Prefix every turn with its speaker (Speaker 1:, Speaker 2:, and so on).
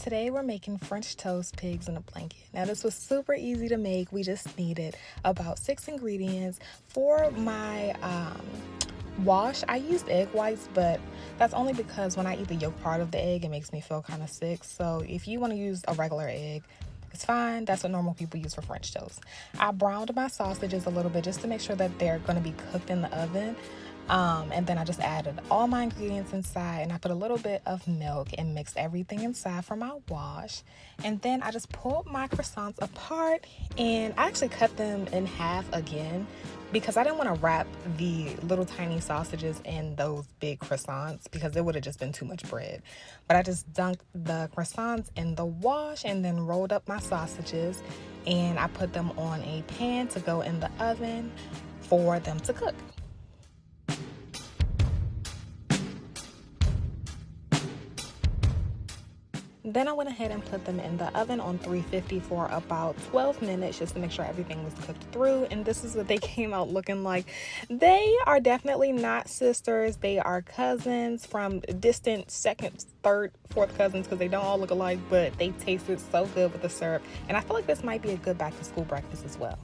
Speaker 1: today we're making French toast pigs in a blanket. Now this was super easy to make. We just needed about 6 ingredients. For my wash, I used egg whites, but that's only because when I eat the yolk part of the egg, it makes me feel kind of sick. So if you want to use a regular egg, it's fine. That's what normal people use for French toast. I browned my sausages a little bit just to make sure that they're going to be cooked in the oven. And then I just added all my ingredients inside, and I put a little bit of milk and mixed everything inside for my wash. And then I just pulled my croissants apart, and I actually cut them in half again because I didn't want to wrap the little tiny sausages in those big croissants because it would have just been too much bread. But I just dunked the croissants in the wash and then rolled up my sausages, and I put them on a pan to go in the oven for them to cook. Then I went ahead and put them in the oven on 350 for about 12 minutes just to make sure everything was cooked through. And this is what they came out looking like. They are definitely not sisters. They are cousins from distant second, third, fourth cousins because they don't all look alike, but they tasted so good with the syrup. And I feel like this might be a good back to school breakfast as well.